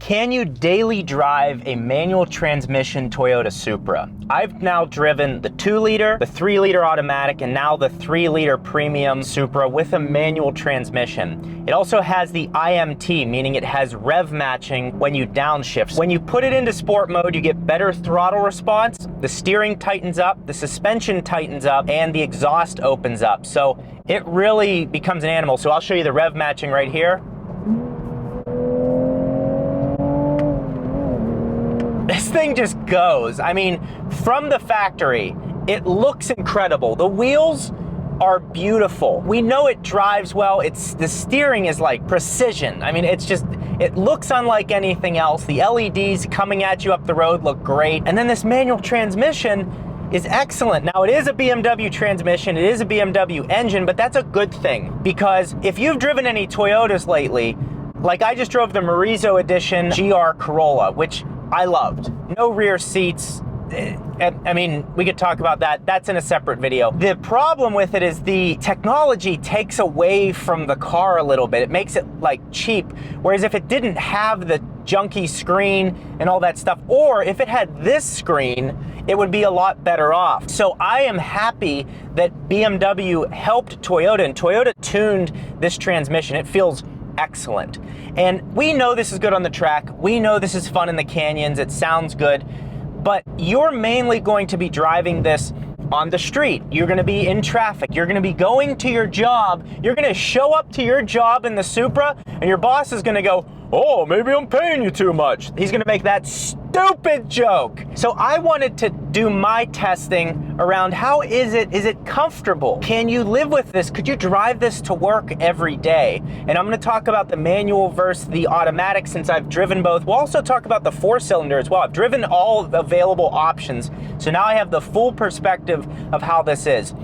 Can you daily drive a manual transmission Toyota Supra? I've now driven the 2-liter, the 3-liter automatic, and now the 3-liter premium Supra with a manual transmission. It also has the IMT, meaning it has rev matching when you downshift. When you put it into sport mode, you get better throttle response, the steering tightens up, the suspension tightens up, and the exhaust opens up. So it really becomes an animal. So I'll show you the rev matching right here. This thing just goes. I mean, from the factory, it looks incredible. The wheels are beautiful. We know it drives well. The steering is like precision. I mean, it looks unlike anything else. The LEDs coming at you up the road look great. And then this manual transmission is excellent. Now, it is a BMW transmission, it is a BMW engine, but that's a good thing, because if you've driven any Toyotas lately, like I just drove the Morizo Edition GR Corolla, which I loved. No rear seats. I mean, we could talk about that. That's in a separate video. The problem with it is the technology takes away from the car a little bit. It makes it like cheap. Whereas if it didn't have the junky screen and all that stuff, or if it had this screen, it would be a lot better off. So I am happy that BMW helped Toyota, and Toyota tuned this transmission. It feels excellent. And we know this is good on the track. We know this is fun in the canyons. It sounds good. But you're mainly going to be driving this on the street. You're going to be in traffic. You're going to be going to your job. You're going to show up to your job in the Supra, and your boss is going to go, "Oh, maybe I'm paying you too much." He's going to make that stupid joke. So I wanted to do my testing around how is it comfortable? Can you live with this? Could you drive this to work every day? And I'm going to talk about the manual versus the automatic, since I've driven both. We'll also talk about the 4-cylinder as well. I've driven all available options. So now I have the full perspective of how this is.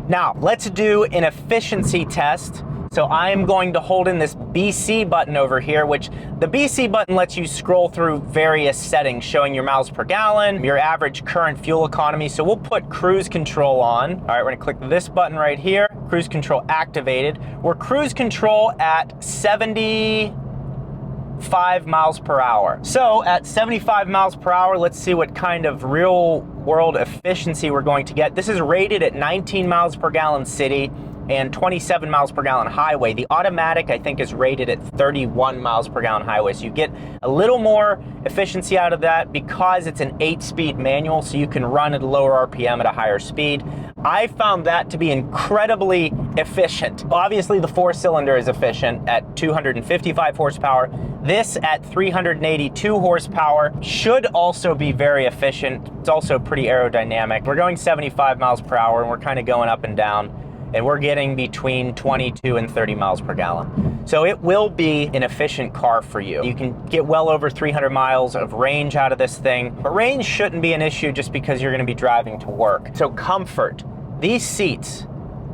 Now, let's do an efficiency test. So I'm going to hold in this BC button over here, which the BC button lets you scroll through various settings, showing your miles per gallon, your average current fuel economy. So we'll put cruise control on. All right, we're gonna click this button right here, cruise control activated. We're cruise control at 75 miles per hour. So at 75 miles per hour, let's see what kind of real world efficiency we're going to get. This is rated at 19 miles per gallon city and 27 miles per gallon highway. The automatic, I think, is rated at 31 miles per gallon highway. So you get a little more efficiency out of that because it's an 8-speed manual, so you can run at a lower RPM at a higher speed. I found that to be incredibly efficient. Obviously, the 4-cylinder is efficient at 255 horsepower. This at 382 horsepower should also be very efficient. It's also pretty aerodynamic. We're going 75 miles per hour, and we're kind of going up and down, and we're getting between 22 and 30 miles per gallon. So it will be an efficient car for you. You can get well over 300 miles of range out of this thing, but range shouldn't be an issue just because you're going to be driving to work. So comfort. These seats,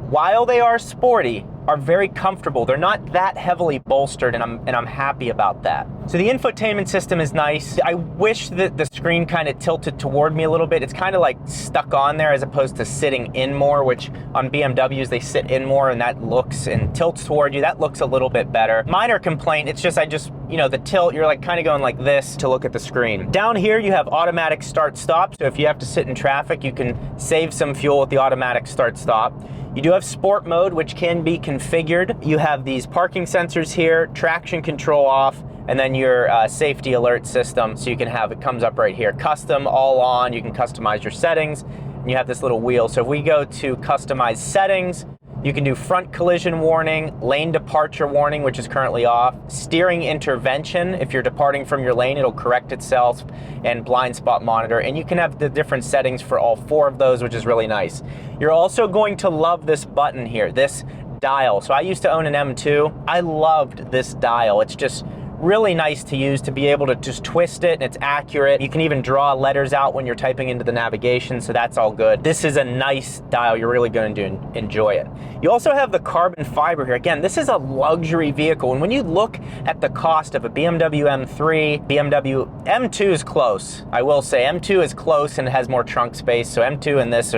while they are sporty, are very comfortable. They're not that heavily bolstered, and I'm happy about that. So the infotainment system is nice. I wish that the screen kind of tilted toward me a little bit. It's kind of like stuck on there as opposed to sitting in more, which on BMWs they sit in more, and that looks and tilts toward you. That looks a little bit better. Minor complaint, it's just you know, the tilt, you're like kind of going like this to look at the screen. Down here you have automatic start stop, so if you have to sit in traffic, you can save some fuel with the automatic start stop. You do have sport mode, which can be configured. You have these parking sensors here, traction control off, and then your safety alert system, so you can have, it comes up right here. Custom, all on, you can customize your settings, and you have this little wheel. So if we go to customize settings, you can do front collision warning, lane departure warning, which is currently off, steering intervention. If you're departing from your lane, it'll correct itself, and blind spot monitor. And you can have the different settings for all 4 of those, which is really nice. You're also going to love this button here, this dial. So I used to own an M2. I loved this dial. It's just really nice to use, to be able to just twist it, and it's accurate. You can even draw letters out when you're typing into the navigation, so that's all good. This is a nice dial. You're really going to enjoy it. You also have the carbon fiber here. Again, this is a luxury vehicle, and when you look at the cost of a BMW M3, BMW M2 is close. I will say M2 is close and it has more trunk space, so M2 and this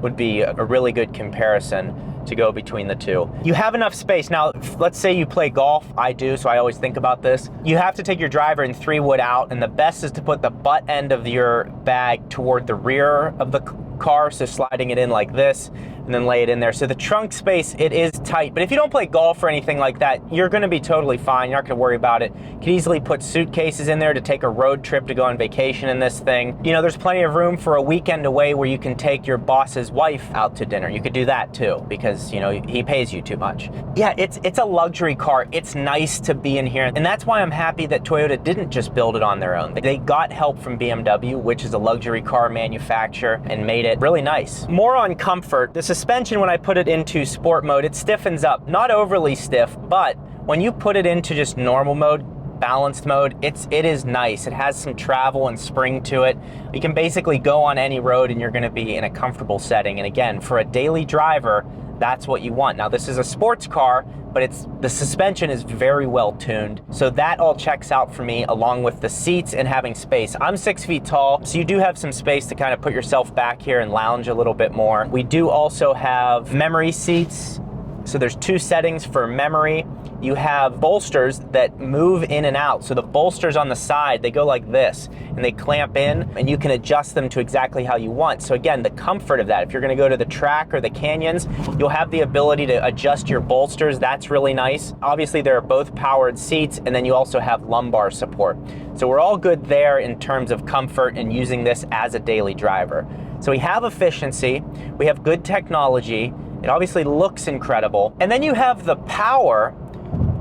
would be a really good comparison. to go between the two. You have enough space. Now, let's say you play golf. I do, so I always think about this. You have to take your driver and 3-wood out, and the best is to put the butt end of your bag toward the rear of the car, so sliding it in like this, and then lay it in there. So the trunk space, it is tight, but if you don't play golf or anything like that, you're gonna be totally fine. You're not gonna worry about it. You can easily put suitcases in there to take a road trip, to go on vacation in this thing. You know, there's plenty of room for a weekend away where you can take your boss's wife out to dinner. You could do that too, because, you know, he pays you too much. Yeah, it's a luxury car. It's nice to be in here, and that's why I'm happy that Toyota didn't just build it on their own. They got help from BMW, which is a luxury car manufacturer, and made it really nice. More on comfort. The suspension, when I put it into sport mode, it stiffens up. Not overly stiff, but when you put it into just normal mode, balanced mode, it is nice. It has some travel and spring to it. You can basically go on any road and you're gonna be in a comfortable setting. And again, for a daily driver, that's what you want. Now, this is a sports car, but the suspension is very well tuned. So that all checks out for me, along with the seats and having space. I'm 6 feet tall, so you do have some space to kind of put yourself back here and lounge a little bit more. We do also have memory seats. So there's 2 settings for memory. You have bolsters that move in and out. So the bolsters on the side, they go like this, and they clamp in, and you can adjust them to exactly how you want. So again, the comfort of that, if you're gonna go to the track or the canyons, you'll have the ability to adjust your bolsters. That's really nice. Obviously, there are both powered seats, and then you also have lumbar support. So we're all good there in terms of comfort and using this as a daily driver. So we have efficiency, we have good technology, it obviously looks incredible, and then you have the power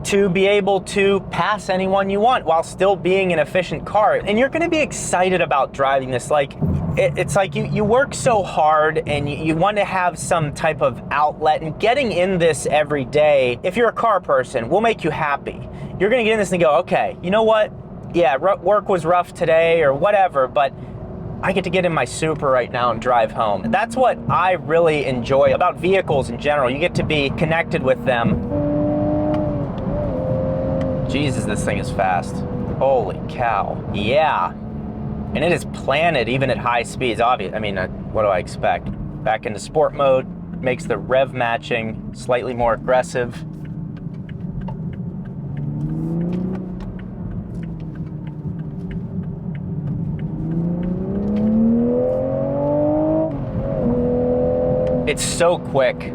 to be able to pass anyone you want while still being an efficient car. And you're gonna be excited about driving this. Like, it's like you work so hard and you want to have some type of outlet, and getting in this every day, if you're a car person, will make you happy. You're gonna get in this and go, okay, you know what? Yeah, work was rough today or whatever, but I get to get in my Supra right now and drive home. That's what I really enjoy about vehicles in general. You get to be connected with them. Jesus, this thing is fast. Holy cow. Yeah. And it is planted even at high speeds. Obvious. I mean, what do I expect? Back into sport mode, makes the rev matching slightly more aggressive. It's so quick.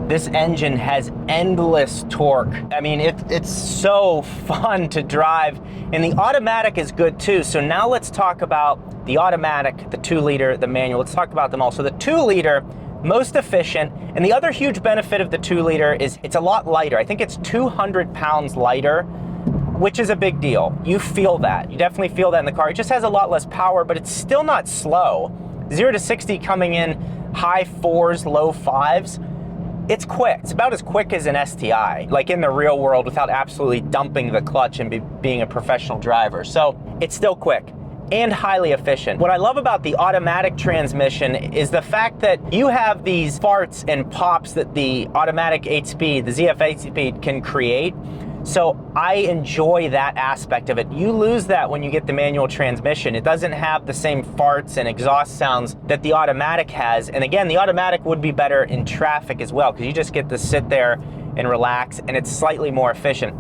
This engine has endless torque. I mean, it's so fun to drive, and the automatic is good too. So now let's talk about the automatic, the 2-liter, the manual. Let's talk about them all. So the 2-liter, most efficient, and the other huge benefit of the 2-liter is it's a lot lighter. I think it's 200 pounds lighter, which is a big deal. You feel that. You definitely feel that in the car. It just has a lot less power, but it's still not slow. 0 to 60 coming in high 4s, low 5s. It's quick. It's about as quick as an STI, like in the real world, without absolutely dumping the clutch and being a professional driver. So it's still quick and highly efficient. What I love about the automatic transmission is the fact that you have these farts and pops that the automatic 8-speed, the ZF 8-speed can create. So I enjoy that aspect of it. You lose that when you get the manual transmission. It doesn't have the same farts and exhaust sounds that the automatic has. And again, the automatic would be better in traffic as well, because you just get to sit there and relax, and it's slightly more efficient.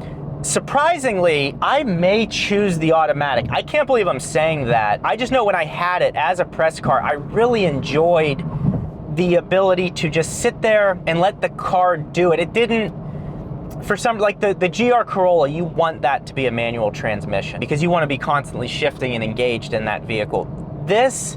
Surprisingly, I may choose the automatic. I can't believe I'm saying that. I just know when I had it as a press car, I really enjoyed the ability to just sit there and let the car do it. It didn't, for some, like the GR Corolla, you want that to be a manual transmission because you want to be constantly shifting and engaged in that vehicle. This,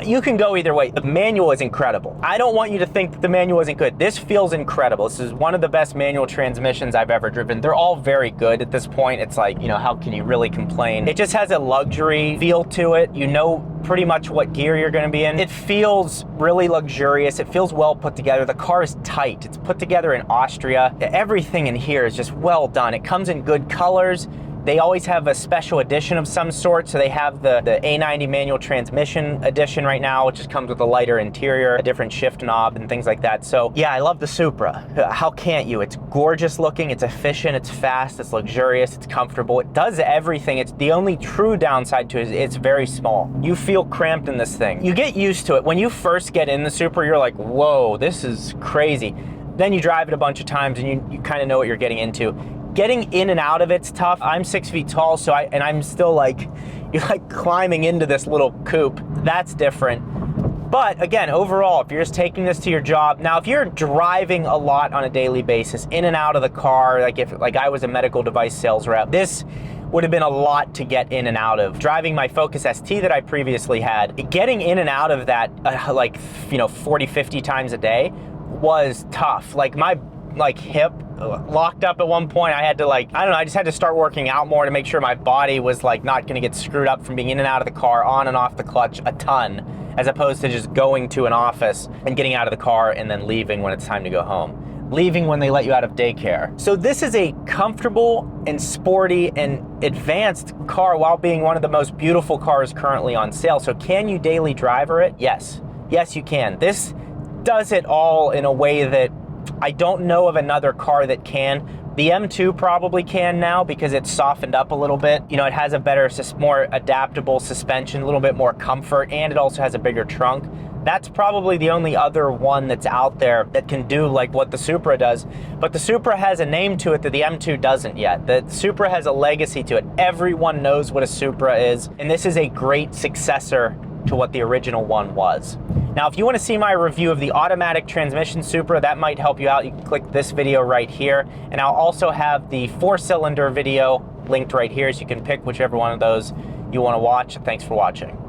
you can go either way. The manual is incredible. I don't want you to think that the manual isn't good. This feels incredible. This is one of the best manual transmissions I've ever driven. They're all very good at this point. It's like, you know, how can you really complain? It just has a luxury feel to it. You know pretty much what gear you're going to be in. It feels really luxurious. It feels well put together. The car is tight. It's put together in Austria. Everything in here is just well done. It comes in good colors. They always have a special edition of some sort. So they have the A90 manual transmission edition right now, which just comes with a lighter interior, a different shift knob and things like that. So yeah, I love the Supra. How can't you? It's gorgeous looking, it's efficient, it's fast, it's luxurious, it's comfortable. It does everything. It's the only true downside to it is it's very small. You feel cramped in this thing. You get used to it. When you first get in the Supra, you're like, whoa, this is crazy. then you drive it a bunch of times and you kind of know what you're getting into. Getting in and out of it's tough. I'm 6 feet tall, so I'm still like, you're like climbing into this little coupe. That's different. But again, overall, if you're just taking this to your job, now if you're driving a lot on a daily basis, in and out of the car, like I was a medical device sales rep, this would have been a lot to get in and out of. Driving my Focus ST that I previously had, getting in and out of that 40, 50 times a day was tough. Like my hip locked up at one point. I had to I just had to start working out more to make sure my body was not gonna get screwed up from being in and out of the car, on and off the clutch a ton, as opposed to just going to an office and getting out of the car and then leaving when it's time to go home. Leaving when they let you out of daycare. So this is a comfortable and sporty and advanced car while being one of the most beautiful cars currently on sale. So can you daily driver it? Yes. Yes, you can. This does it all in a way that I don't know of another car that can. The M2 probably can now because it's softened up a little bit. You know, it has a better, more adaptable suspension, a little bit more comfort, and it also has a bigger trunk. That's probably the only other one that's out there that can do like what the Supra does. But the Supra has a name to it that the M2 doesn't yet. The Supra has a legacy to it. Everyone knows what a Supra is, and this is a great successor to what the original one was. Now, if you want to see my review of the automatic transmission Supra, that might help you out. You can click this video right here, and I'll also have the 4-cylinder video linked right here, so you can pick whichever one of those you want to watch. Thanks for watching.